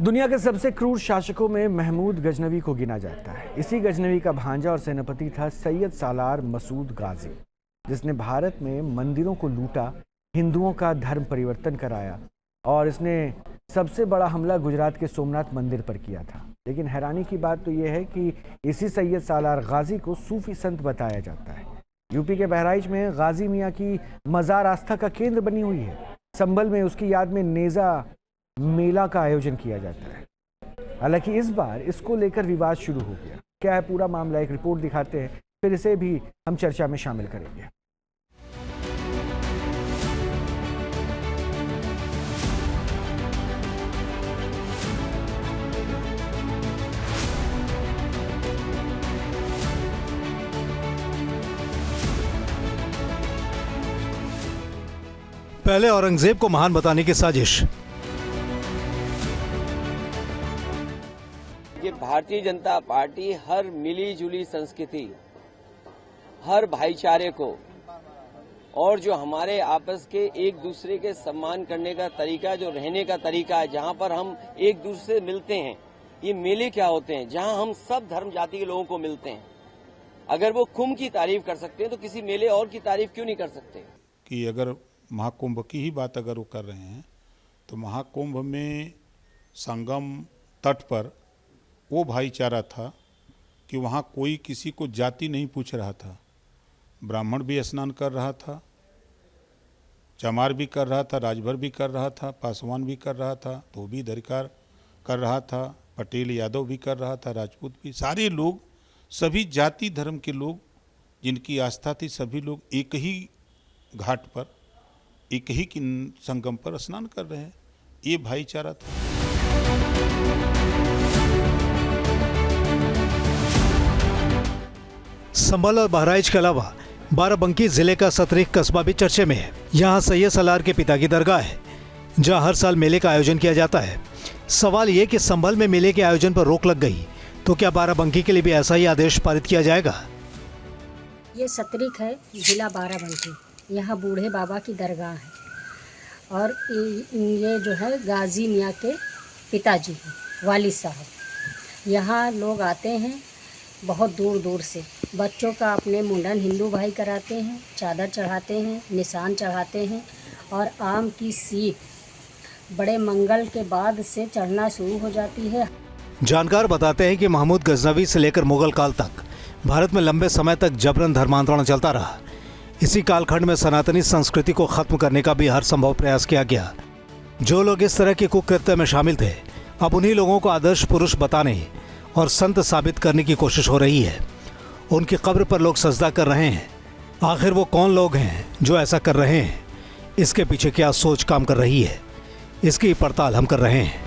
दुनिया के सबसे क्रूर शासकों में महमूद गजनवी को गिना जाता है। इसी गजनवी का भांजा और सेनापति था सैयद सालार मसूद गाजी, जिसने भारत में मंदिरों को लूटा, हिंदुओं का धर्म परिवर्तन कराया और इसने सबसे बड़ा हमला गुजरात के सोमनाथ मंदिर पर किया था। लेकिन हैरानी की बात तो यह है कि इसी सैयद सालार गाजी को सूफी संत बताया जाता है। यूपी के बहराइच में गाजी मियाँ की मज़ार आस्था का केंद्र बनी हुई है। संभल में उसकी याद में नेज़ा मेला का आयोजन किया जाता है। हालांकि इस बार इसको लेकर विवाद शुरू हो गया। क्या है पूरा मामला, एक रिपोर्ट दिखाते हैं, फिर इसे भी हम चर्चा में शामिल करेंगे। पहले औरंगजेब को महान बताने की साजिश। ये भारतीय जनता पार्टी हर मिली जुली संस्कृति, हर भाईचारे को और जो हमारे आपस के एक दूसरे के सम्मान करने का तरीका, जो रहने का तरीका है, जहां पर हम एक दूसरे से मिलते हैं, ये मेले क्या होते हैं जहां हम सब धर्म जाति के लोगों को मिलते हैं। अगर वो कुंभ की तारीफ कर सकते हैं तो किसी मेले और की तारीफ क्यों नहीं कर सकते? कि अगर महाकुंभ की ही बात अगर वो कर रहे हैं तो महाकुंभ में संगम तट पर वो भाईचारा था कि वहाँ कोई किसी को जाति नहीं पूछ रहा था। ब्राह्मण भी स्नान कर रहा था, चमार भी कर रहा था, राजभर भी कर रहा था, पासवान भी कर रहा था, धोबी दरकार कर रहा था, पटेल यादव भी कर रहा था, राजपूत भी, सारे लोग, सभी जाति धर्म के लोग जिनकी आस्था थी, सभी लोग एक ही घाट पर, एक ही संगम पर स्नान कर रहे हैं। ये भाईचारा था। संभल और बहराइच के अलावा बाराबंकी जिले का सतरिक कस्बा भी चर्चे में है। यहाँ सैयद सालार के पिता की दरगाह है, जहाँ हर साल मेले का आयोजन किया जाता है। सवाल ये कि संभल में मेले के आयोजन पर रोक लग गई तो क्या बाराबंकी के लिए भी ऐसा ही आदेश पारित किया जाएगा? ये सतरिक है, जिला बाराबंकी। यहाँ बूढ़े बाबा की दरगाह है और ये जो है गाजी मियाँ के पिताजी हैं, वालिद साहब। यहाँ लोग आते हैं बहुत दूर दूर से। बच्चों का अपने मुंडन हिंदू भाई कराते हैं, चादर चढ़ाते हैं, निशान चढ़ाते हैं और आम की सीख बड़े मंगल के बाद से चढ़ना शुरू हो जाती है। जानकार बताते हैं कि महमूद गजनवी से लेकर मुगल काल तक भारत में लंबे समय तक जबरन धर्मांतरण चलता रहा। इसी कालखंड में सनातनी संस्कृति को खत्म करने का भी हर संभव प्रयास किया गया। जो लोग इस तरह के कुकृत्य में शामिल थे, अब उन्हीं लोगों को आदर्श पुरुष बताने और संत साबित करने की कोशिश हो रही है। उनकी कब्र पर लोग सजदा कर रहे हैं। आखिर वो कौन लोग हैं जो ऐसा कर रहे हैं? इसके पीछे क्या सोच काम कर रही है, इसकी पड़ताल हम कर रहे हैं।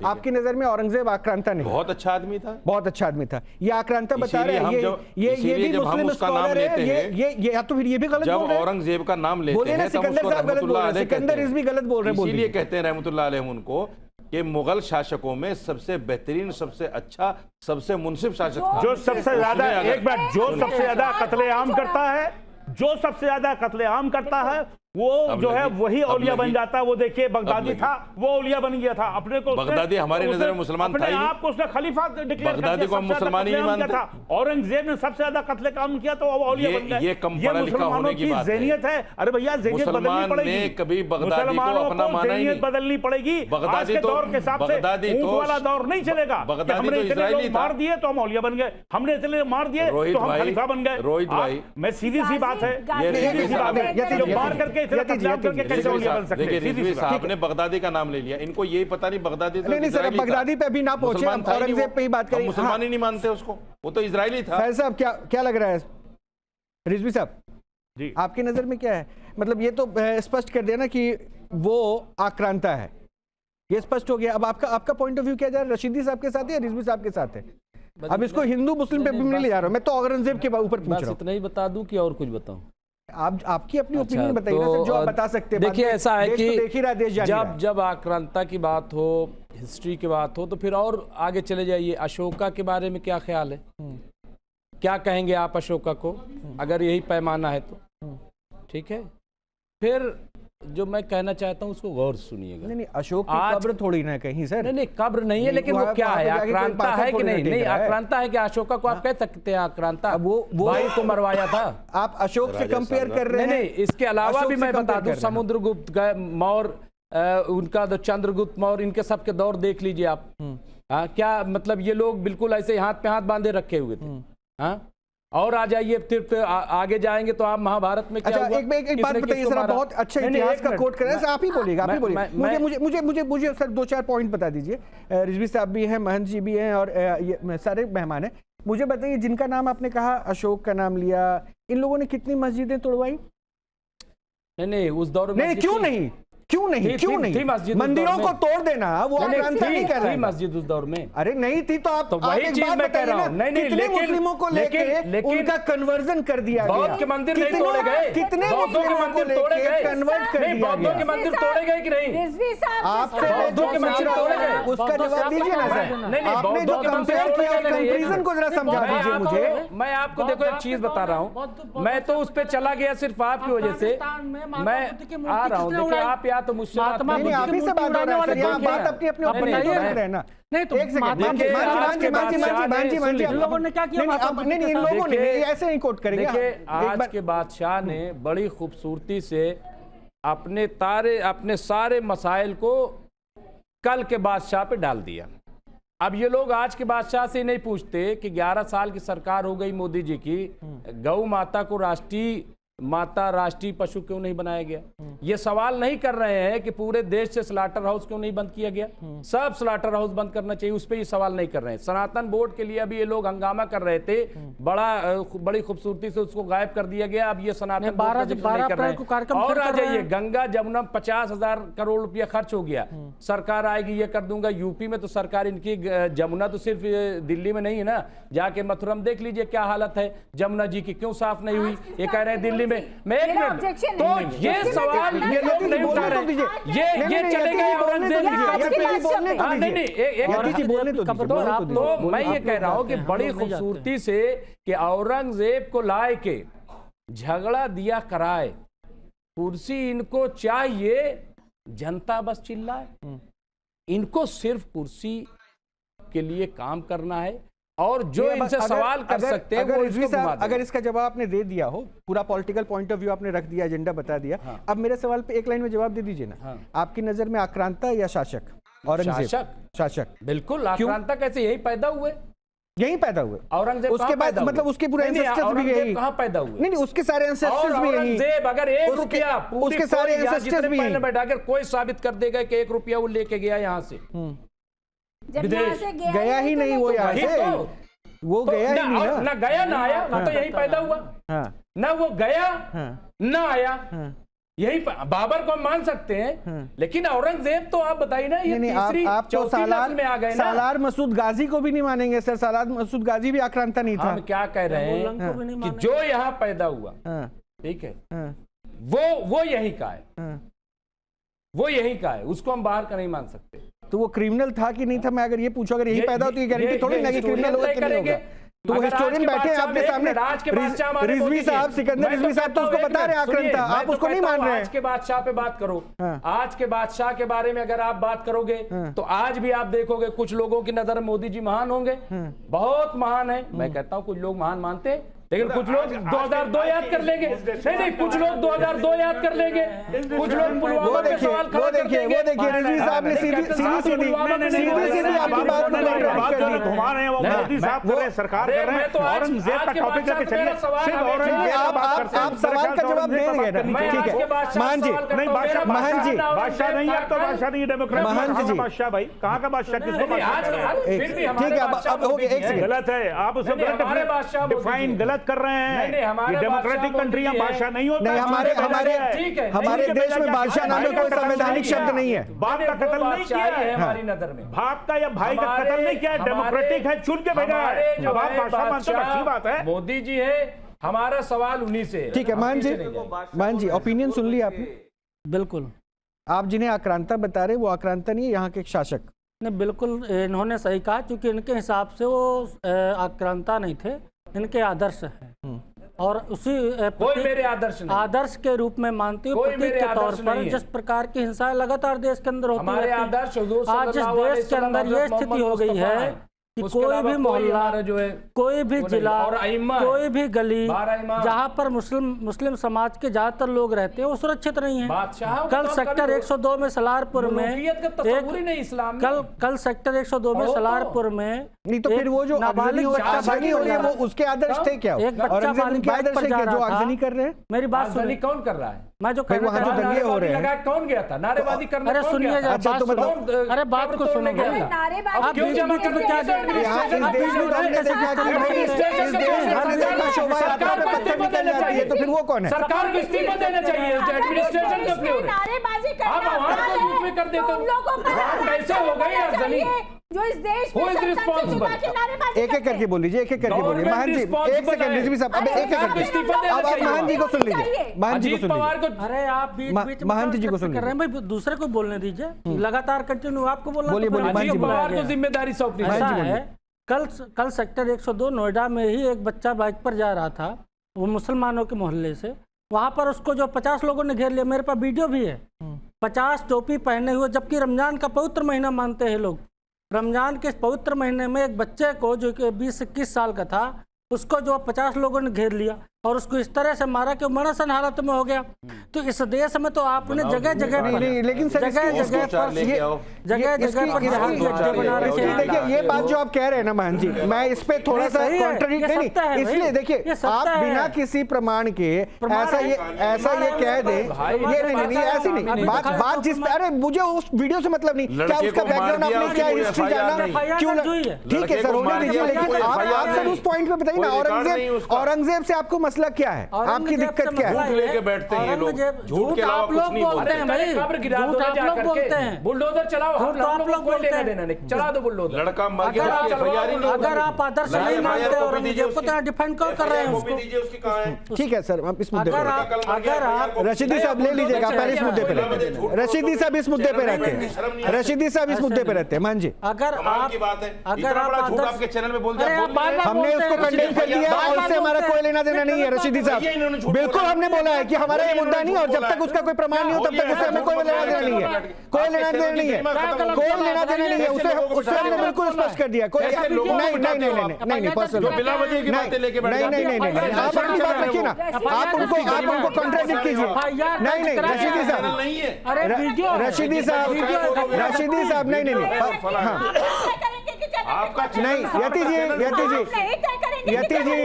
आपकी नजर में औरंगजेब आक्रांता नहीं? बहुत अच्छा आदमी था, बहुत अच्छा आदमी था। ये आक्रांता बता रहे हैं, ये भी मुस्लिम स्कॉलर है। ये या तो फिर ये भी गलत बोल रहे हैं। औरंगजेब का नाम लेते हैं तब उसको रहमतुल्लाह अलैह कहते हैं। भी गलत बोल रहे हैं, इसीलिए कहते हैं रहमतुल्लाह अलैह उनको कि मुगल शासकों में सबसे बेहतरीन, सबसे अच्छा, सबसे मुनसिफ शासक था। जो सबसे ज्यादा, एक बार, जो सबसे ज्यादा कत्लेआम करता है, जो सबसे ज्यादा कत्लेआम करता है वो जो है वही औलिया बन जाता है। वो देखिए बगदादी था, वो औलिया बन गया था। अपने को बगदादी हमारे नजर में मुसलमान था ही नहीं। आपको उसने खलीफा डिक्लेयर बगदादी को हम मुसलमान ही नहीं मानते। औरंगजेब ने सबसे ज्यादा कत्ले काम किया तो वो औलिया बन गए। ये कम पढ़ा लिखा होने की बात है। ज़हनियत है। अरे भैया, ज़हनियत बदलनी पड़ेगी। कभी बगदादी को अपना माना ही नहीं। बदलनी पड़ेगी। बगदादी तो दौर के हिसाब से ऊंट वाला दौर नहीं चलेगा। बगदादी तो इजरायली था। मार दिए तो हम औलिया बन गए, हमने इतने मार दिए तो हम खलीफा बन गए। रोहित भाई, मैं सीधी सी बात है, सीधी सी बात है, मार करके इतना कत्लेआम करके कैसे औलिया बन सकते हैं? रिजवी साहब ने बगदादी का नाम ले लिया, इनको यही पता नहीं बगदादी तो नहीं सर, बगदादी पे भी ना पहुंचे, हम औरंगजेब पे ही बात करें। मुसलमान ही नहीं मानते उसको, वो तो इजरायली था। फैज साहब, क्या लग रहा है रिजवी साहब जी, आपकी नजर में क्या है? मतलब ये तो स्पष्ट कर दिया ना कि वो आक्रांता है, ये स्पष्ट हो गया। अब आपका पॉइंट ऑफ व्यू क्या जा रहा है? रशीदी साहब के साथ है या रिजवी साहब के साथ है? अब इसको हिंदू मुस्लिम पे भी नहीं ले जा रहा हूं मैं, तो औरंगजेब के ऊपर पूछ रहा हूं। इतना ही बता दूं कि और कुछ बताऊं? आपकी अपनी ओपिनियन बताइए ना सर, जो आप बता सकते हैं। देखिए, ऐसा है कि जब आक्रांता की बात हो, हिस्ट्री की बात हो, तो फिर और आगे चले जाइए। अशोका के बारे में क्या ख्याल है? क्या कहेंगे आप अशोका को, अगर यही पैमाना है तो? ठीक है। फिर जो मैं कहना चाहता हूँ उसको गौर से सुनिएगा। नहीं, अशोक की आज- कब्र थोड़ी ना कहीं सर। नहीं कब्र नहीं है, नहीं, लेकिन वो वहाँ- क्या वहाँ है, पे जाके कोई आक्रांता पाथर है कि थोड़ी ना नहीं? टेक नहीं रहा है। आक्रांता है कि अशोका को आप कह सकते हैं आक्रांता? अब वो भाई को मरवाया था। आप अशोक से कंपेयर कर रहे नहीं हैं। नहीं, इसके अलावा अशोक भी से मैं compare बता कर दूं, रहे हैं। समुद्रगुप्त मौर्य, उनका तो चंद्रगुप्त मौर्य, इनके सबके दौर देख लीजिए आप। हाँ, क्या मतलब ये लोग बिल्कुल ऐसे हाथ पे हाथ बांधे रखे हुए थे। हाँ, और आ जाइए फिर आगे जाएंगे तो आप महाभारत में क्या अच्छा, हुआ? एक बात किसने बताइए किसको सर, आप मारा? बहुत अच्छा नहीं, नहीं, इतिहास एक का मिनट, कोट कर रहे हैं, आप ही बोलिएगा, आप ही बोलिए। मुझे सर 2-4 पॉइंट बता दीजिए। रिजवी साहब भी हैं, महंत जी भी हैं, और ये सारे मेहमान हैं। मुझे बताइए, जिनका नाम आपने कहा, अशोक का नाम लिया, इन लोगों ने कितनी मस्जिदें तोड़वाई? नहीं उस दौर में नहीं, क्यों नहीं? क्यों नहीं? क्यों नहीं? मस्जिद उस मंदिरों दौर को में। तोड़ देना वो आक्रांता नहीं कर रहे हैं। मस्जिद उस दौर में। अरे नहीं थी तो आप तो वही एक चीज बात मैं कह रहा बताइए हूं। ना, नहीं, कितने लेकिन- मुस्लिमों को लेके उनका कन्वर्जन कर दिया गया। बौद्ध के मंदिर नहीं तोड़े गए? कितने बौद्धों के मुस्लिमों को मंदिर तोड़े लेके गए? कन्वर्ट कर नहीं, दिया बौद्धों के गया। मंदिर तोड़े गए कि नहीं? आपसे बौद्धों के मंदिर तोड़े गए? उसका जवाब दीजिए ना सर। नहीं, आपने जो बौद्धों के मंदिर कंपेयर तोड़े किया उस गए नहीं, कंपैरिजन को जरा समझा दीजिए मुझे। मैं आपको देखो एक चीज बता रहा हूँ, मैं तो उस पे चला गया सिर्फ आपकी वजह से। मैं आ रहा हूँ, देखिए आप या तो मुझसे बात नहीं, नहीं, आप ही से बात हो रहा है सर, यहाँ बात अपनी अपनी अपनी रहना। नहीं तो एक सेकंड, देखिए, आज के बाद इन लोगों ने क्या किया? नहीं, इन लोगों ने देखिए, ऐसे नहीं कोट करेंगे। देखिए, एक आज बार- के बादशाह ने बड़ी खूबसूरती से अपने सारे मसाइल को कल के बादशाह पे डाल दिया। अब ये लोग आज के बादशाह से नहीं पूछते कि 11 साल की सरकार हो गई मोदी जी की, गौ माता को राष्ट्रीय माता, राष्ट्रीय पशु क्यों नहीं बनाया गया? ये सवाल नहीं कर रहे हैं कि पूरे देश से स्लाटर हाउस क्यों नहीं बंद किया गया, सब स्लाटर हाउस बंद करना चाहिए, उस पर ये सवाल नहीं कर रहे हैं। सनातन बोर्ड के लिए अभी ये लोग हंगामा कर रहे थे, बड़ी खूबसूरती से उसको गायब कर दिया गया। अब ये सनातन बोर्ड का जिक्र नहीं कर रहे हैं। और आ जाइए, गंगा जमुना 50,000 करोड़ रुपया खर्च हो गया, सरकार आएगी ये कर दूंगा। यूपी में तो सरकार इनकी, जमुना तो सिर्फ दिल्ली में नहीं है ना, जाके मथुरा में देख लीजिए क्या हालत है जमुना जी की, क्यों साफ नहीं हुई? ये कह रहे हैं दिल्ली में। मैं एक मिनट, तो ये सवाल ये लोग नहीं उठा रहे, ये चले गए औरंगजेब तो मैं ये कह रहा हूं कि बड़ी खूबसूरती से कि औरंगजेब को लाए के झगड़ा दिया कराए, कुर्सी इनको चाहिए, जनता बस चिल्लाए, इनको सिर्फ कुर्सी के लिए काम करना है। और जो इनसे सवाल कर सकते हैं वो इसको घुमा दें। अगर इसका जवाब आपने दे दिया हो, पूरा पॉलिटिकल पॉइंट ऑफ व्यू आपने रख दिया, एजेंडा बता दिया, अब मेरे सवाल पे एक लाइन में जवाब दे दीजिए ना। आपकी नजर में आक्रांता या शासक? औरंगजेब शासक। बिल्कुल, आक्रांता कैसे? यही पैदा हुए, यहीं पैदा हुए औरंगजेब। उसके बाद मतलब उसके पूरे एंसेस्टर्स भी यही, कहाँ पैदा हुए? नहीं, उसके सारे एंसेस्टर्स भी यही। औरंगजेब अगर 1 रुपया, उसके सारे एंसेस्टर्स भी यही बैठा कर कोई साबित कर देगा कि 1 रुपया वो लेके गया यहाँ से विदेश, गया ही नहीं वो यहाँ से, वो गया ही नहीं ना गया ना आया, वो तो यही पैदा हुआ। ना वो गया ना आया, यही बाबर को हम मान सकते हैं, लेकिन औरंगजेब तो आप बताइए ना, ये तीसरी चौथी नस्ल में आ गए ना। सालार मसूद गाजी को भी नहीं मानेंगे सर, सालार मसूद गाजी भी आक्रांता नहीं था। हम क्या कह रहे हैं कि जो यहाँ पैदा हुआ, ठीक है, वो यही का है, वो यही का है, उसको हम बाहर का नहीं मान सकते। तो वो क्रिमिनल था कि नहीं था? मैं अगर ये पूछूं, अगर यही पैदा होती है गारंटी थोड़ी ना कि क्रिमिनल होगा कि नहीं होगा। तो वो हिस्टोरियन बैठे हैं आपके सामने, रिजवी साहब, सिकंदर रिजवी साहब तो उसको बता रहे हैं आक्रांता, आप उसको नहीं मान रहे हैं। आज के बादशाह पे बात करो, आज के बादशाह के बारे में अगर आप बात करोगे तो आज भी आप देखोगे कुछ लोगों की नजर में मोदी जी महान होंगे, बहुत महान है। मैं कहता हूं कुछ लोग महान मानते हैं, लेकिन कुछ लोग 2002 याद कर लेंगे, नहीं कुछ लोग 2002 याद कर लेंगे, कुछ लोग पुलवामा पे सवाल खड़ा कर देंगे। वो देखिए रिजवी साहब ने सीधी आपकी बात को घुमा रहे हैं, वो मोदी साहब कर रहे हैं, सरकार कर रहे हैं, औरंगजेब का टॉपिक लेके चलिए, सिर्फ औरंगजेब का बात करते हैं। आप सवाल का जवाब दे देंगे ना, ठीक है महान जी, नहीं बादशाह, महान जी, बादशाह नहीं है, अब तो बादशाह नहीं है, डेमोक्रेट महान जी, बादशाह भाई, कहाँ का बादशाह, किसको बादशाह? ठीक है, अब हो गया, एक सेकंड, गलत है, आप उसको गलत डिफाइन गलत कर रहे हैं। ये डेमोक्रेटिक कंट्रियां बादशाह नहीं होता। नहीं, हमारे देश में बादशाह नाम का कोई संवैधानिक शब्द नहीं है। बाप का कत्ल नहीं किया है हमारी नजर में, बाप का या भाई का कत्ल नहीं किया है, डेमोक्रेटिक है, चुन के भेजा है। अब आप बादशाह मानते हैं, अच्छी बात है। मोदी जी है, हमारा सवाल उन्हीं से है। ठीक है मान जी ओपिनियन सुन लिया आपने? बिल्कुल, आप जिन्हें आक्रांता बता रहे वो आक्रांता नहीं है, यहाँ के एक शासक। नहीं बिल्कुल इन्होंने सही कहा, क्योंकि इनके हिसाब से वो आक्रांता नहीं थे, इनके आदर्श हैं। और उसी कोई मेरे आदर्श नहीं। आदर्श के रूप में मानती हूँ, कोई प्रतीक मेरे के तौर आदर्श पर नहीं है। जिस प्रकार की हिंसाएं लगातार देश के अंदर होती हमारे रहती हैं। आदर्श हुजूर आज जिस सल्लल्लाहु अलैहि देश के वसल्लम, अंदर ये हज़रत स्थिति हो गई मोहम्मद है मुस्तफा कि उसके कोई अलावा भी कोई मोहल्ला, हमारा जो है कोई भी वो नहीं। जिला, और अइम्मा है। कोई भी गली 12 इमाम। जहाँ पर मुस्लिम समाज के ज्यादातर लोग रहते हैं वो सुरक्षित नहीं है। बादशाहों कल का सेक्टर कभी 102 में सलारपुर में मलूकियत का तस्वुर ही नहीं इस्लाम में। कल सेक्टर 102 में कहो तो। सलारपुर में नहीं तो फिर वो जो नाबालिग अगजनी बच्चा अगजनी हो रही है वो उसके आदर्श थे क्या? एक बच्चा औरंगजेब बालिग उनके बाइक आदर्श पर थे जा क्या जो रहा था। अगजनी कर रहे हैं? मेरी बात राजधानी सुनिए, कौन कर रहा है? मैं जो भाई कहना वहाँ तो चाह रहा हूँ, दंगे हो रहे हैं। लगा कौन गया था? नारेबाजी करने अरे कौन सुनिए गया था? जरा अच्छा, बात तो मतलब- सुनो। अरे बात को सुनो भाई। आप क्यों बीच जमा बीच में करते क्या हैं? कर रहे हैं? यहाँ इस देश में तो हमने देखा कि भाई इस देश हर जगह का शोभा यात्रा पे पत्थर निकल जाती है, तो फिर वो कौन है? सरकार को इस्तीफा देना चाहिए। एडमिनिस्ट्रेशन का क्यों? नारेबाजी आप आवाज को बीच में कर देते हो। आप कैसे हो गई राजधानी? जो इस देश Who में is सत्ता से responsible? छुपा के नारेबाजी एक एक करके बोल लीजिए, एक एक करके बोलिए। Government महान जी एक responsible सेकंड, है। रिजवी साहब अब एक एक सरकार को करके इस्तीफा देना अब आप चाहिए। महान जी को सुन लीजिए, महान जी को अजीत सुन पवार लीजिए। को अरे आप बीच बीच में महंत जी को सुन कर रहे हैं भाई, दूसरे को बोलने दीजिए। लगातार कंटिन्यू आपको बोलना बोलिए, तो फिर बोलिए, आप महंत जी क्यों बुलाया पवार को गया? जिम्मेदारी सौंपनी ऐसा महंत जी है, कल सेक्टर 102 नोएडा में ही एक बच्चा बाइक पर जा रहा था, वो मुसलमानों के मोहल्ले से। वहां पर उसको जो 50 लोगों ने घेर लिया, मेरे पास वीडियो भी है। 50 टोपी पहने हुए, जबकि रमजान का पवित्र महीना मानते हैं लोग। रमजान के इस पवित्र महीने में एक बच्चे को जो कि 20-21 साल का था, उसको जो 50 लोगों ने घेर लिया और उसको इस तरह से मारा कि मरसन हालत में हो गया। तो इस देश में तो आपने जगह जगह नहीं, नहीं, लेकिन सर जगह इसकी- जगह इसकी- पर ये- जगह इसकी- जगह पर इसकी- जहां की अड्डे बना रहे इसकी हैं। देखिए ये बात जो आप कह रहे हैं ना महंत जी, मैं इस पे थोड़ा सा सही है, कॉन्ट्रडिक्ट ये सत्य है नहीं, भाई, इसलिए देखिए ये सत्य आप है। बिना किसी प्रमाण के ऐसा ये कह दे, ये नहीं ऐसी नहीं बात जिस अरे मुझे उस वीडियो से मतलब नहीं, क्या लड़के उसका को मार बैकग्राउंड दिया, आपने क्या उसकी हिस्ट्री कोई जाना FIR क्यों? दर्ज हुई है। ठीक है लड़के सर, को होने मार दीजिए, दिया, लेकिन कोई आप FIR सर नहीं। उस पॉइंट पे बताइए ना, कोई रिकॉर्ड नहीं उसका। औरंगजेब से आपको मसला क्या है, आपकी दिक्कत क्या है? झूठ लेके बैठते हैं ये लोग, झूठ के अलावा आप कुछ लोग नहीं बोलते बोलते। हैं भाई, कब्र गिरा दो झूठ ना आप जा लोग करके। बोलते हैं। बुलडोजर चलाओ, झूठ तो आप लोग कोई बोलते लेना हैं। देना नहीं, चला दो बुलडोजर। लड़का मर गया, अगर FIR ही नहीं अगर होगी। आप आदर्श लड़का नहीं FIR मानते कॉपी औरंगजेब दीजिए को, तो उसकी। डिफेंड क्यों कर रहे हैं FIR उसको? कॉपी दीजिए उसकी कहाँ है? ठीक है सर, आप इस मुद्दे अगर पे आप रशीदी साहब ले लीजिएगा, पहले इस मुद्दे पे रहते हैं। रशीदी साहब इस मुद्दे पे रहते हैं, रशीदी साहब इस मुद्दे पे रहते हैं। मान जी अगर कमाल आप की बात है, अगर इतना आप बड़ा झूठ आदर्श- आपके चैनल में बोल दिया, अरे आप बोल बार दिया। बार हमने बोलते उसको हैं, कंडेम कर दिया बार और बार उससे हमारा बोलते कोई हैं। लेना देना नहीं है रशीदी साहब। ये इन्होंने झूठ बिल्कुल बोला। हमने बोला है कि हमारा ये ये मुद्दा नहीं है, और जब तक उसका कोई प्रमाण नहीं हो तब तक उससे हमें कोई लेना देना नहीं है, कोई लेना देना नहीं है, कोई लेना देना नहीं है। उससे हमने बिल्कुल स्पष्ट कर दिया, कोई ऐसे लोगों को नहीं नहीं नहीं बिठाते हो नहीं नहीं नहीं पर्सनल जो बिला वजह की बातें लेके बैठ नहीं जाते नहीं हैं। नहीं आप अपनी बात रखिए ना, आप उनको कॉन्ट्रैडिक्ट कीजिए। नहीं नहीं रशीदी साहब, नहीं है। अरे वीडियो है। रशीदी साहब, रशीदी साहब नहीं नहीं नहीं हाँ आपका नहीं यति जी यति जी यति जी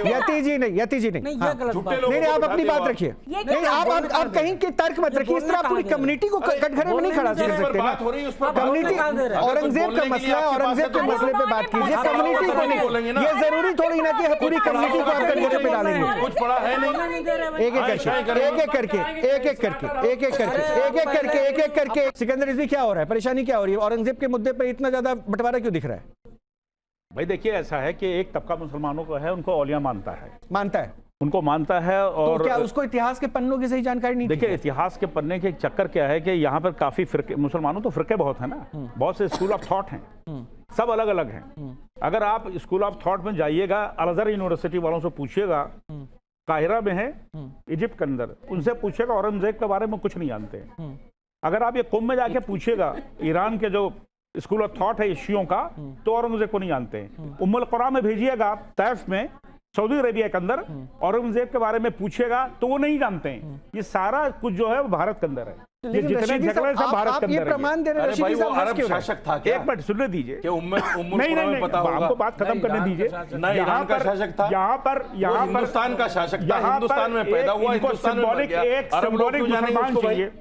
यति जी नहीं यति जी नहीं नहीं, हाँ। ये गलत बात है। नहीं नहीं आप अपनी बात रखिए, नहीं आप कहीं की तर्क मत रखिए, इस तरह आप पूरी कम्युनिटी को कटघरे में नहीं खड़ा कर सकते ना। बात हो रही है उस पर कम्युनिटी औरंगजेब का मसला है, औरंगजेब के मसले पे बात कीजिए, कम्युनिटी को नहीं। ये जरूरी थोड़ी ना कि पूरी कम्युनिटी को आप कटघरे पे डालेंगे। कुछ पड़ा है नहीं। एक एक करके एक एक करके एक एक करके एक एक करके एक एक करके एक एक करके सिकंदर रिजवी क्या हो रहा है, परेशानी क्या हो रही है, औरंगजेब के मुद्दे पे इतना ज्यादा बंटवारा क्यों दिख रहा है? भाई देखिए, ऐसा है कि एक तबका मुसलमानों को है, उनको औलिया मानता है, मानता है, उनको मानता है। तो और क्या उसको इतिहास के पन्नों की सही जानकारी नहीं थी? देखिए, इतिहास के पन्ने के चक्कर क्या है कि यहाँ पर काफी फिरके, मुसलमानों तो फिरके बहुत है ना, बहुत से स्कूल ऑफ थॉट हैं, सब अलग अलग हैं। अगर आप स्कूल ऑफ थॉट में जाइएगा, अल अज़हर यूनिवर्सिटी वालों से पूछिएगा, काहिरा में है इजिप्ट के अंदर, उनसे पूछिएगा औरंगजेब के बारे में कुछ नहीं जानते। अगर आप ये कुंभ में जाके पूछिएगा, ईरान के जो स्कूल ऑफ थॉट है शियों का, तो औरंगजेब को नहीं जानते। उम्मुल कुरा में भेजिएगा आप, तैफ में, सऊदी अरेबिया के अंदर, औरंगजेब के बारे में पूछिएगा तो वो नहीं जानते हैं। ये सारा कुछ जो है वो भारत के अंदर है, ये लेकिन जितने रशीदी झगड़े साहब, सब भारत के आप ये अंदर है। प्रमाण दे रहे हैं, अरे भाई रशीदी वो साहब हंस अरब क्यों रहे हैं? शासक था क्या? एक मिनट सुनने दीजिए, कि उम्मुल नहीं कुरा नहीं में पता नहीं, होगा। हमको बात खत्म करने दीजिए। नहीं, ईरान का शासक था। यहाँ पर वो हिंदुस्तान का शासक था, हिंदुस्तान में पैदा हुआ, हिंदुस्तान में मर गया। एक अरब लोग सिंबॉलिक क्यों जानेंगे मुसलमान उसको भाई? चाहिए,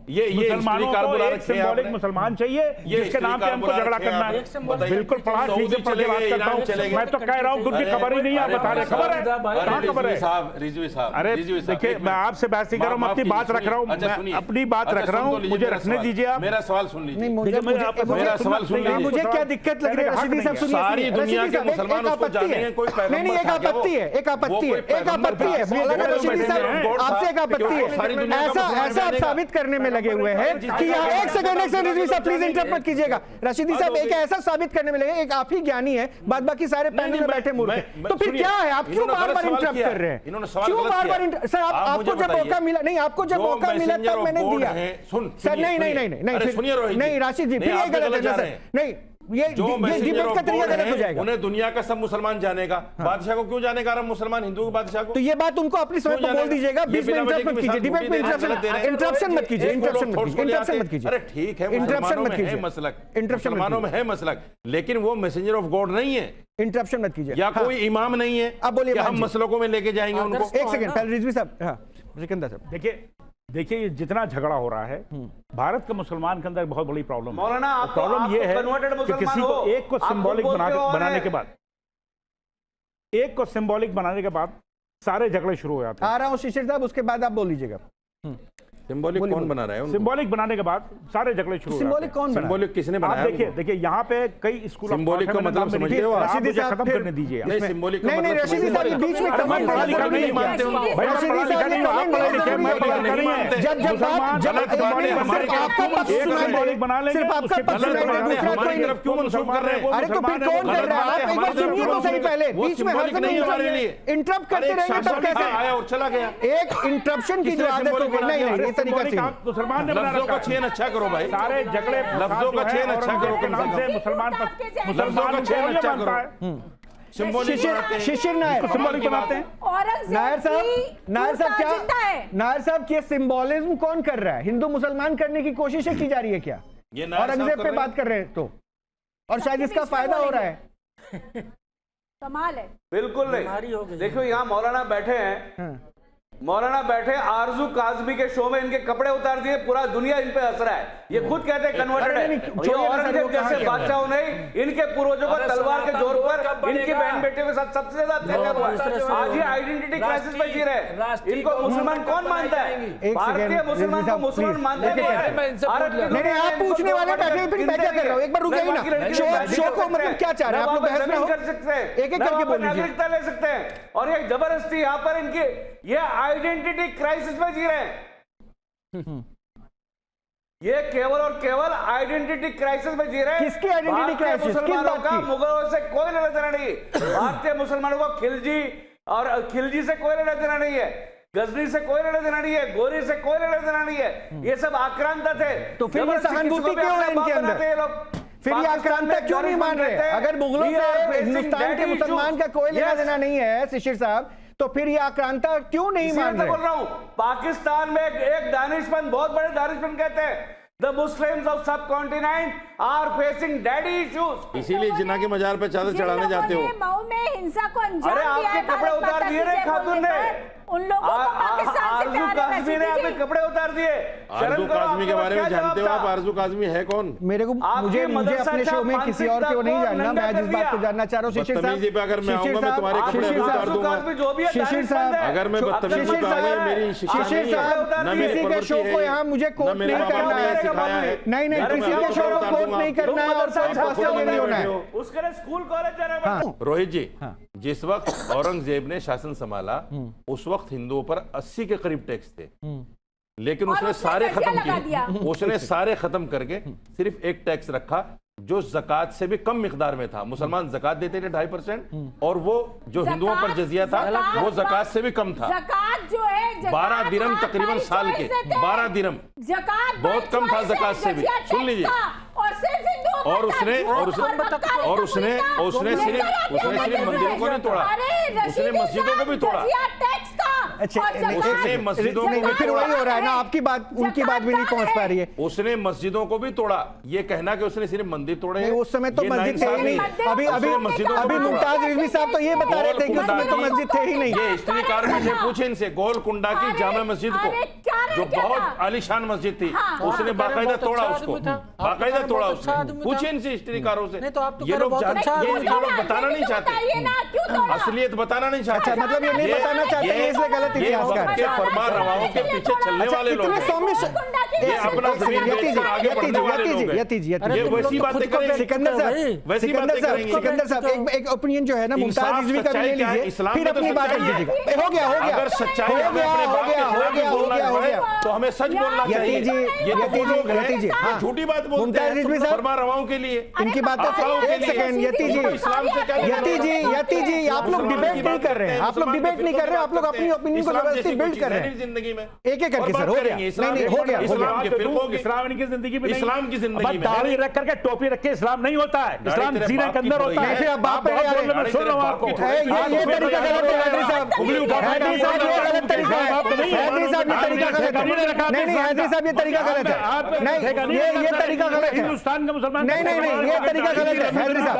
ये मुसलमानों को एक सिंबॉलिक मुसलमान चाहिए जिसके नाम पे हमको झगड़ा करना है। बिल्कुल पढ़ा ठीक है, पढ़ के बात करता हूँ मैं, तो कह रहा हूँ खुद की खबर ही नहीं है, बता रहे खबर है, कहाँ खबर है? रिजवी साहब, अरे देखिए, मैं आपसे बहस नहीं कर रहा हूँ, अपनी बात रख रहा हूँ, मैं अपनी बात रख रहा हूँ, मुझे रखने दीजिए आप। मेरा सवाल सुन लीजिए। देखिए, मेरा सवाल सुन लीजिए। मुझे क्या दिक्कत लग रही है रशीदी साहब, सुनिए। सारी दुनिया के मुसलमान उसको जानेंगे, कोई पैगंबर नहीं, एक आपत्ति है, एक आपत्ति है, एक आपत्ति है मौलाना रशीदी साहब, आपसे एक आपत्ति है। ऐसा आप साबित करने में लगे हुए हैं कि यहाँ एक सेकंड रशीदी साहब प्लीज इंटरप्ट मत कीजिएगा। रशीदी साहब एक ऐसा साबित करने में लगे, एक आप ही ज्ञानी है, बाद बाकी सारे पैनल में बैठे मूर्ख हैं। तो फिर क्या है, आप क्यों बार बार इंटरप्ट कर रहे हैं? क्यों बार बार? सर आपको जब मौका मिला, नहीं आपको जब मौका मिला तब मैंने दिया सर। नहीं राशिद जी, फिर ये गलत है ना सर। नहीं, ये डिबेट का तरीका गलत हो जाएगा। उन्हें दुनिया का सब मुसलमान जानेगा, बादशाह को क्यों जानेगा अरब मुसलमान, हिंदू के बादशाह को? तो ये बात उनको अपनी समय पर बोल दीजिएगा, बीच में इंटरप्ट मत कीजिए, डिबेट में इंटरप्शन मत कीजिए, इंटरप्शन मत कीजिए। अरे ठीक है, इंटरप्शन मत कीजिए, मुसलमानों में है मसलक, लेकिन वो मैसेंजर ऑफ गॉड नहीं है। इंटरप्शन मत कीजिए, या कोई इमाम नहीं है। अब बोलिए, हम मसलकों में लेके जाएंगे उनको। एक सेकंड पहले रिजवी साहब, हाँ सिकंदर साहब, देखिए ये जितना झगड़ा हो रहा है, भारत के मुसलमान के अंदर बहुत बड़ी प्रॉब्लम है। मौलाना प्रॉब्लम ये है कि किसी को एक को सिंबॉलिक बनाने के बाद, एक को सिंबॉलिक बनाने के बाद सारे झगड़े शुरू हो जाते हैं। आ रहा हूँ शिशिर साहब, उसके बाद आप बोल लीजिएगा। सिंबॉलिक कौन बना रहा है? सिंबॉलिक बनाने के बाद सारे झगड़े शुरू हो जाते हैं। सिंबॉलिक कौन बना? सिंबॉलिक किसने बनाया? आप देखिए यहाँ पे कई स्कूल सिंबॉलिक का मतलब समझते हो? रशीदी साहब खत्म करने दीजिए। नहीं, सिंबॉलिक का नहीं रशीदी साहब बीच में कमेंट नहीं मानते हो। रशीदी साहब ने कमेंट नहीं मानते। जब सिंबॉलिक बना लेंगे, सिर्फ आपका पक्ष नहीं, दूसरा कोई नहीं। क्यों मंसूब कर रहे हैं? अरे तो फिर कौन कर रहा है? आप एक बार सुनिए तो सही पहले, बीच में हर समय इंटरप्ट करते रहेंगे तब कैसे आया और चला गया? एक इंटरप्शन की जो आदत हो गई, नहीं ये तरीका से मुसलमान ने बना लफ्जों का चेन अच्छा करो भाई, सारे झगड़े लफ्जों का चेन अच्छा करो, कम से कम मुसलमान लफ्जों का चेन अच्छा करो। शिशिर नायर सिंबॉलिक बनाते हैं। नायर साहब क्या, नायर साहब की सिंबॉलिज्म कौन कर रहा है? हिंदू मुसलमान करने की कोशिशें की जा रही है क्या? औरंगजेब पे बात कर रहे हैं तो, और शायद इसका फायदा हो रहा है। कमाल है। बिल्कुल नहीं। देखो यहाँ मौलाना बैठे हैं, मौलाना बैठे आरजू काजमी के शो में इनके कपड़े उतार दिए, पूरा दुनिया इन पे हंस रहा है। ये खुद कहते हैं कन्वर्टेड है। ये औरंगजेब जैसे बादशाहों ने इनके पूर्वजों को तलवार के जोर पर इनकी बहन बेटियों के साथ सबसे ज्यादा अत्याचार हुआ है। आज ये आइडेंटिटी क्राइसिस में जी रहे हैं। इनको मुसलमान कौन मानता है? भारतीय मुसलमान को मुसलमान मानते नहीं, आप पूछने वाले बैठे, फिर मैं क्या कर रहा हूँ? एक बार रुक जाइए ना, शो को मतलब क्या चाह रहे हैं आप लोग? बहस में कर सकते हैं, एक एक करके बोल लीजिए। नागरिकता ले सकते हैं, और ये जबरदस्ती यहाँ पर इनकी ये आइडेंटिटी क्राइसिस में जी रहे हैं। ये केवल और केवल आइडेंटिटी क्राइसिस में जी रहे हैं। किसकी आइडेंटिटी क्राइसिस? मुसलमानों का मुगलों से कोई लेना देना नहीं। भारतीय मुसलमानों को खिलजी और खिलजी से कोई लेना देना नहीं है, गजनी से कोई लेना देना नहीं है, गोरी से कोई लेना देना नहीं है। ये सब आक्रांता थे। तो फिर ये सहानुभूति क्यों है इनके अंदर? फिर ये आक्रांता क्यों नहीं मान रहे? अगर मुगलों से हिंदुस्तान के मुसलमान का कोई लेना देना नहीं है शिशिर साहब, तो फिर ये आक्रांता क्यों नहीं मान रहे? बोल रहा हूं, पाकिस्तान में एक दानिशमंद, बहुत बड़े दानिशमंद कहते हैं, The Muslims of subcontinent are facing daddy issues। इसीलिए जिन्ना के मजार पे चादर चढ़ाने जाते हो। मऊ में हिंसा को अंजाम अरे दिया आपके है कपड़े भारत उतार माता दिए की रे जय खातून बोलने ने। पर उन लोगों को पाकिस्तान से प्यार है। काज़मी ने आपके कपड़े उतार दिए। आरजू काज़मी के बारे में जानते हो आप? आरजू काज़मी है कौन? मेरे को मुझे अपने शो में किसी और को नहीं जानना, मैं जिस बात को जानना चाह रहा हूँ शिशिर साहब, पे अगर मैं आऊंगा मैं तुम्हारे कपड़े भी उतार दूंगा। शिशिर साहब, अगर मैं बदतमीजी पे आऊंगा, मेरी शिक्षा शिशिर साहब, किसी के शो को यहाँ मुझे कोट नहीं करना है। नहीं नहीं, किसी के शो को कोट नहीं करना है और कोई पॉसिबल नहीं होना है। उसके लिए स्कूल कॉलेज जाना है। रोहित जी, जिस वक्त औरंगजेब ने शासन संभाला उस वक्त हिंदुओं पर 80 के करीब टैक्स थे, लेकिन उसने सारे खत्म किए। उसने सारे खत्म करके सिर्फ एक टैक्स रखा जो ज़कात से भी कम मिकदार में था। मुसलमान ज़कात देते थे 2.5%, और वो जो हिंदुओं पर जजिया था वो ज़कात से भी कम था। ज़कात जो है 12 दिरहम तकरीबन साल के, 12 दिरहम बहुत कम था ज़कात से भी। सुन लीजिए, और उसने सिर्फ मंदिरों को नहीं तोड़ा, उसने मस्जिदों को भी तोड़ा। अच्छा, उसने मस्जिदों को, फिर वही हो रहा है ना, आपकी बात उनकी बात भी नहीं पहुंच पा रही है। उसने मस्जिदों को भी तोड़ा। ये कहना कि उसने सिर्फ मंदिर तोड़े हैं, उस समय तो मस्जिद थे ही नहीं। अभी मुमताज रिजवी साहब तो ये बता रहे थे कि उसमें तो मस्जिद थे ही नहीं। ये हिस्ट्रीकार से पूछे इनसे, गोलकुंडा की जामा मस्जिद को जो बहुत आलीशान मस्जिद थी, उसने बाकायदा तोड़ा उसको, बाकायदा तोड़ा उसने। पूछिए इनसे हिस्ट्रीकारों से, ये लोग बताना नहीं चाहते, असलियत बताना नहीं चाहते। मतलब ये नहीं बताना चाहते हैं, इसलिए गलत इतिहासकार के फरमा रवाओं के पीछे चलने वाले लोग हैं। ये अपना जमीन बेचकर आगे बढ़ने वाले लोग हैं। ये वैसी बातें करेंगे, सिकंदर साहब एक ओपिनियन जो है ना मुमताज रिजवी का ले लीजिए, फिर अपनी बात रख दीजिएगा। हो गया अगर सच्चाई हो गया तो हमें सच बोलना चाहिए। यती जी हाँ झूठी बात बोलते हैं फरमा रवाओं के लिए, इनकी बातों से एक सेकंड यती जी आप लोग डिबेट नहीं कर रहे हैं, आप लोग डिबेट नहीं कर रहे, आप लोग अपनी ओपिनियन को व्यवस्थित बिल्ड कर रहे हैं जिंदगी में, एक एक करके सर। हो गया नहीं हो गया इस्लाम इनकी जिंदगी में, इस्लाम की जिंदगी में दाढ़ी रख करके टोपी रख के इस्लाम नहीं होता है, इस्लाम जीने के अंदर होता है। फिर अब बाप पे सुन रहा हूं आपको, ये तरीका गलत है हैदरी साहब, हैदरी साहब ये गलत तरीका है, हैदरी साहब ये तरीका गलत है। नहीं हैदरी साहब ये तरीका गलत है, नहीं ये तरीका गलत है, हिंदुस्तान का मुसलमान नहीं ये तरीका गलत है हैदरी साहब,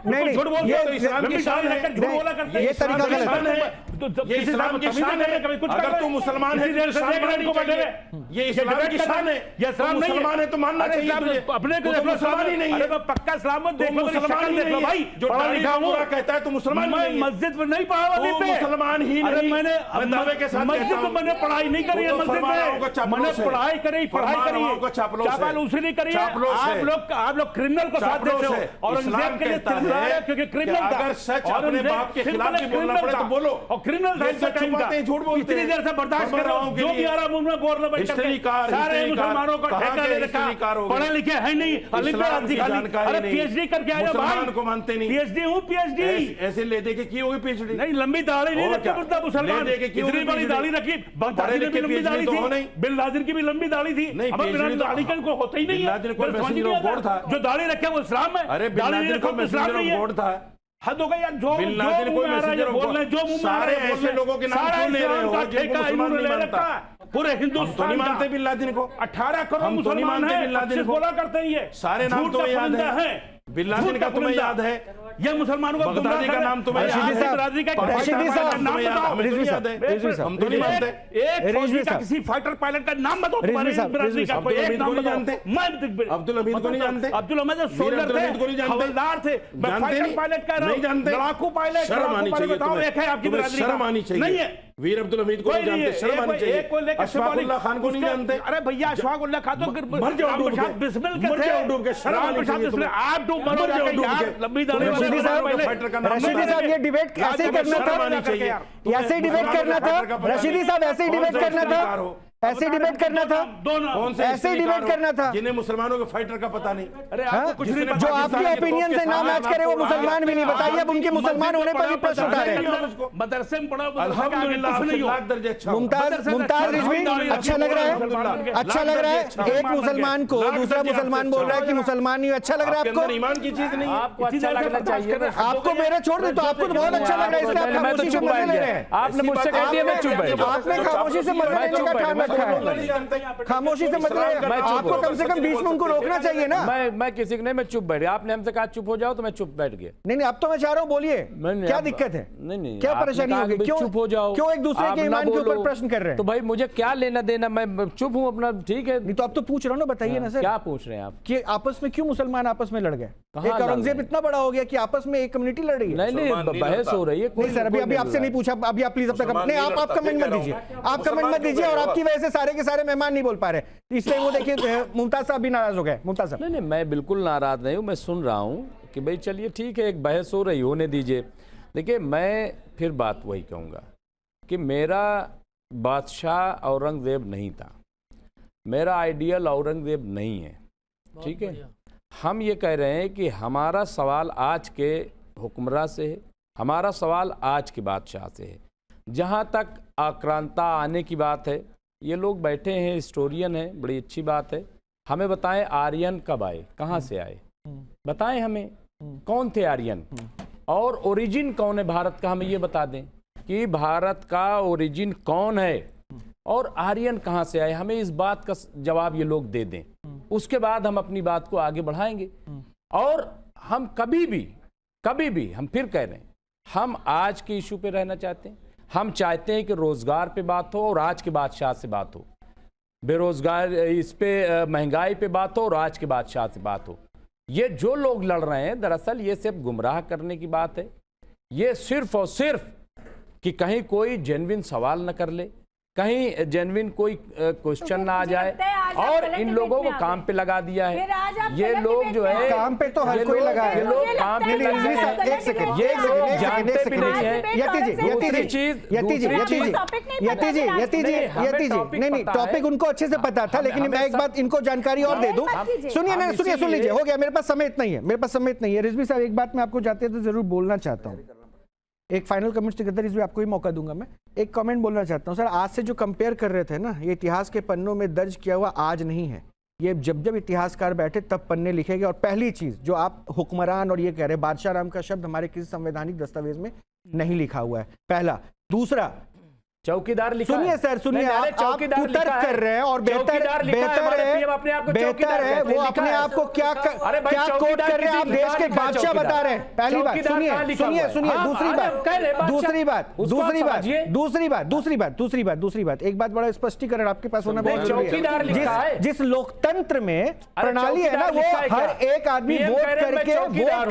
नहीं ये इस्लाम की शान है, ये तरीका गलत है, ये इस्लाम की शान है। अगर तू मुसलमान है ये इस्लाम की शान है, ये इस्लाम नहीं मुसलमान है तो मानना चाहिए तुझे। अपने को मुसलमान ही नहीं है, पक्का इस्लाम देख लो, मुसलमान ही नहीं भाई, जो पढ़ा लिखा हुआ कहता है तो मुसलमान मैं मस्जिद में नहीं पढ़ा, अभी मुसलमान ही नहीं। मैंने दावे के साथ मस्जिद में मैंने पढ़ाई नहीं करी है, मस्जिद में मैंने पढ़ाई करी चापल उसी नहीं करी है। आप लोग क्रिमिनल को साथ देते हो और इस्लाम कहता है क्योंकि क्रिमिनल अगर सच अपने बाप के खिलाफ भी बोलना पड़े तो बोलो, और क्रिमिनल छुपाते हैं, झूठ बोलते इतनी देर से बर्दाश्त कर रहा हूं, जो भी आ रहा मुंह में बोल रहे सारे मुसलमानों को ठेका ले रखा, पढ़े लिखे है नहीं, अरे पीएचडी करके आया भाई को मानते नहीं, पीएचडी हूं पीएचडी ऐसे ले दे के की होगी पीएचडी, नहीं लंबी दाढ़ी नहीं रखता मुसलमान, इतनी बड़ी दाढ़ी रखी, बगदादी ने भी लंबी दाढ़ी थी, बिन लादेन की भी लंबी दाढ़ी थी, अब बिना दाढ़ी का को होता ही नहीं है, जो दाढ़ी रखे वो इस्लाम है, अरे बिन लादेन को इस्लाम नहीं है, था हद हो गई यार, जो बिन लादेन को मैसेंजर बोल रहे हैं, जो मुंह में सारे ऐसे लोगों के नाम क्यों ले रहे हो ठेका इन्होंने ले रखा पूरे हिंदुस्तान नहीं मानते बिन लादेन को, 18 करोड़ मुसलमान हैं, 25 बोला करते हैं, ये सारे नाम तो याद है, बिन लादेन का तुम्हें याद है, ये मुसलमानों का बगदादी का नाम तुम्हें याद है, हम तो नहीं मानते, एक फौजी का किसी फाइटर पायलट का नाम बताओ, तुम्हारे बिरादरी का कोई एक नाम जानते, मैं अब्दुल हमीद को नहीं जानते, अब्दुल हमीद सोल्जर थे, हवलदार थे, फाइटर पायलट का नहीं जानते, लड़ाकू पायलट, शर्म आनी चाहिए बताओ एक है आपकी बिरादरी, शर्म आनी चाहिए, नहीं है वीर अब्दुल हमीद को नहीं जानते, शर्म आनी चाहिए, अशफाकुल्लाह खान को नहीं जानते, अरे भैया अशफाकुल्लाह खान तो मर जाओ डूब के, बिस्मिल के मर जाओ डूब के, शर्म आनी चाहिए, आप डूब मर जाओ डूब के, लंबी दाढ़ी रशीदी साहब ये डिबेट ऐसे ही करना था, ऐसे ही डिबेट करना था, रशीदी साहब ऐसे ही डिबेट करना था, ऐसे डिबेट करना था, ऐसे ही डिबेट करना था, जिन्हें मुसलमानों के फाइटर का पता नहीं, अरे आपको कुछ नहीं जो आपकी ओपिनियन से ना मैच करे वो मुसलमान भी नहीं, बताइए अब उनके मुसलमान होने पर भी प्रश्न उठा रहे हैं। मदरसे में पढ़ा अल्हम्दुलिल्लाह लाख दर्जे अच्छा, मुमताज रिजवी अच्छा लग रहा है, अच्छा लग रहा है, एक मुसलमान को दूसरा मुसलमान बोल रहा है कि मुसलमान नहीं, अच्छा लग रहा है आपको, ईमान की चीज नहीं, आपको अच्छा लगना चाहिए, आपको मेरे छोड़ दे तो आपको तो बहुत अच्छा लग रहा है, इसलिए आप खामोशी से मजे ले रहे हैं, आपने मुझसे कह दिया मैं चुप बैठ, आपने खामोशी से मजे लेने का ठान रखा है, खामोशी से मतलब आपको कम से कम बीच में उनको रोकना चाहिए ना। मैं किसी को नहीं, मैं चुप बैठ गया, आपने हमसे कहा चुप हो जाओ तो मैं चुप बैठ गया। नहीं अब तो मैं चाह रहा हूँ बोलिए क्या दिक्कत है, नहीं क्या परेशानी होगी, क्यों चुप हो जाओ, क्यों एक दूसरे के ईमान के ऊपर प्रश्न कर रहे हैं, तो भाई मुझे क्या लेना देना, मैं चुप हूँ अपना, ठीक है। नहीं तो आप तो पूछ रहे हो ना, बताइए ना सर क्या पूछ रहे हैं आप कि आपस में क्यों मुसलमान आपस में लड़ गए, एक औरंगजेब इतना बड़ा हो गया कि आपस में एक कम्युनिटी लड़ रही है, नहीं बहस हो रही है, नहीं सर अभी आपसे नहीं पूछा, अभी आप प्लीज अब तक नहीं, आप कमेंट मत दीजिए, आप कमेंट मत दीजिए, और आपकी वजह से सारे के सारे मेहमान नहीं बोल पा रहे, इसलिए वो देखिए मुमताज साहब भी नाराज हो गए। मुमताज साहब नहीं मैं बिल्कुल नाराज नहीं हूँ, मैं सुन रहा हूँ कि भाई चलिए ठीक है, एक बहस हो रही होने दीजिए। देखिए मैं फिर बात वही कहूँगा कि मेरा बादशाह औरंगजेब नहीं था, मेरा आइडियल औरंगजेब नहीं है, ठीक है। हम ये कह रहे हैं कि हमारा सवाल आज के हुक्मरान से है, हमारा सवाल आज के बादशाह से है। जहाँ तक आक्रांता आने की बात है, ये लोग बैठे हैं, हिस्टोरियन हैं, बड़ी अच्छी बात है, हमें बताएं आर्यन कब आए, कहाँ से आए, बताएं हमें कौन थे आर्यन, और ओरिजिन कौन है भारत का, हमें ये बता दें कि भारत का ओरिजिन कौन है और आर्यन कहाँ से आए, हमें इस बात का जवाब ये लोग दे दें, उसके बाद हम अपनी बात को आगे बढ़ाएंगे। और हम कभी भी हम फिर कह रहे हैं, हम आज के इशू पे रहना चाहते हैं, हम चाहते हैं कि रोजगार पे बात हो और आज के बादशाह से बात हो, बेरोजगार इस पे महंगाई पे बात हो और आज के बादशाह से बात हो। ये जो लोग लड़ रहे हैं दरअसल ये सिर्फ गुमराह करने की बात है। ये सिर्फ और सिर्फ कि कहीं कोई जेन्युइन सवाल न कर ले, कहीं जेन्युइन कोई क्वेश्चन ना आ जाए, और इन लोगों को काम पे लगा दिया है। ये लोग जो है काम पे तो हर कोई लगा है। ये लोग काम पे लगा है। एक सेकंड, ये लोग जानते भी नहीं है। नहीं, टॉपिक उनको अच्छे से पता था, लेकिन मैं एक बात इनको जानकारी और दे दूं। सुनिए, सुन लीजिए, हो गया, मेरे पास समय इतना ही है। रिजवी साहब, एक बात मैं आपको जाते तो जरूर बोलना चाहता हूँ। एक फाइनल कमेंट सिकंदर रिजवी आपको ही मौका दूंगा। मैं एक कमेंट बोलना चाहता हूँ सर। आज से जो कंपेयर कर रहे थे ना, ये इतिहास के पन्नों में दर्ज किया हुआ आज नहीं है। ये जब इतिहासकार बैठे तब पन्ने लिखेंगे। और पहली चीज जो आप हुक्मरान और ये कह रहे, बादशाह नाम का शब्द हमारे किसी संवैधानिक दस्तावेज में नहीं लिखा हुआ है, पहला। दूसरा, चौकीदार लिखा है। सुनिए सर, सुनिए, आप कुतर्क कर रहे हैं और बेहतर है वो अपने आप को क्या कोट कर रहे हैं। आप देश के बादशाह बता रहे हैं। पहली बात सुनिए। दूसरी बात एक बात बड़ा स्पष्टीकरण आपके पास होना बहुत जरूरी है। जिस लोकतंत्र में प्रणाली है ना, वो हर एक आदमी वोट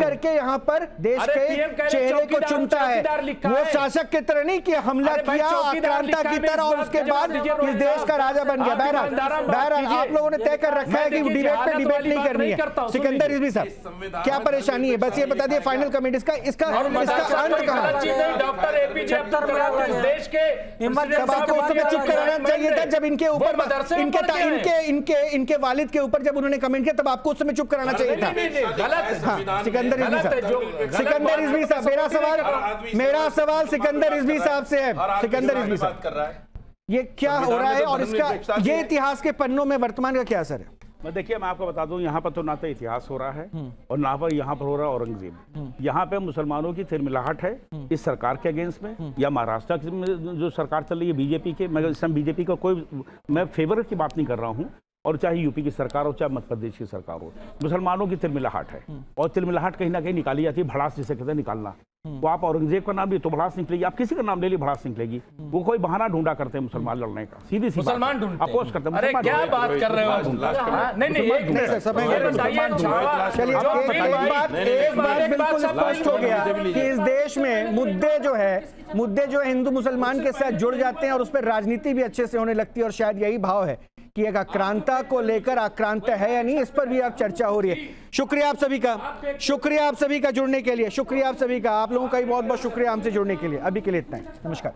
करके यहाँ पर देश के चेहरे को चुनता है। वो शासक की तरह नहीं कि हमला किया क्रांता की तरह और उसके बाद इस देश का राजा बन गया। बहरहाल आप लोगों ने तय कर रखा है कि डिबेट नहीं करनी है। सिकंदर रिजवी साहब, क्या परेशानी है? बस ये बता दिए फाइनल कमेंट इसका अंत कहां? डॉक्टर एपीजे अब्दुल कलाम देश के तब आपको उस समय चुप कराना चाहिए था, जब इनके वालिद के ऊपर जब उन्होंने कमेंट किया, तब आपको उस समय चुप कराना चाहिए था। सिकंदर रिजवी साहब, मेरा सवाल सिकंदर रिजवी साहब से है। सिकंदर रिजवी साहब, ये क्या हो रहा है और इसका ये इतिहास के पन्नों में वर्तमान का क्या असर है? मैं देखिए, मैं आपको बता दूं, यहाँ पर तो ना तो इतिहास हो रहा है और ना पर यहाँ पर हो रहा है औरंगजेब। यहाँ पे मुसलमानों की तिरमिलाहट है इस सरकार के अगेंस्ट में, या महाराष्ट्र की जो सरकार चल रही है बीजेपी के। मैं इस समय बीजेपी का मैं फेवर की बात नहीं कर रहा हूँ, और चाहे यूपी की सरकार हो चाहे मध्य प्रदेश की सरकार हो, मुसलमानों की तिरमिलाहट है। और तिरमिलाहट कहीं ना कहीं निकाली जाती है, भड़ास जिसे कहते हैं निकालना। वो आप औरंगजेब का नाम भी तो भड़ास निकलेगी, आप किसी का नाम ले ली भड़ास निकलेगी। वो कोई बहाना ढूंढा करते हैं मुसलमान लड़ने का, सीधी सी मुसलमान अपोज करते हैं। अरे क्या बात कर रहे हो? नहीं, एक बात बिल्कुल स्पष्ट हो गया कि इस देश में मुद्दे जो है हिंदू मुसलमान के साथ जुड़ जाते हैं और उस पर राजनीति भी अच्छे से होने लगती है। और शायद यही भाव है कि एक आक्रांता को लेकर आक्रांत है या नहीं, इस पर भी अब चर्चा हो रही है। शुक्रिया आप सभी का जुड़ने के लिए। शुक्रिया आप सभी का, आप लोगों का भी बहुत बहुत शुक्रिया हमसे जुड़ने के लिए। अभी के लिए इतना ही, नमस्कार।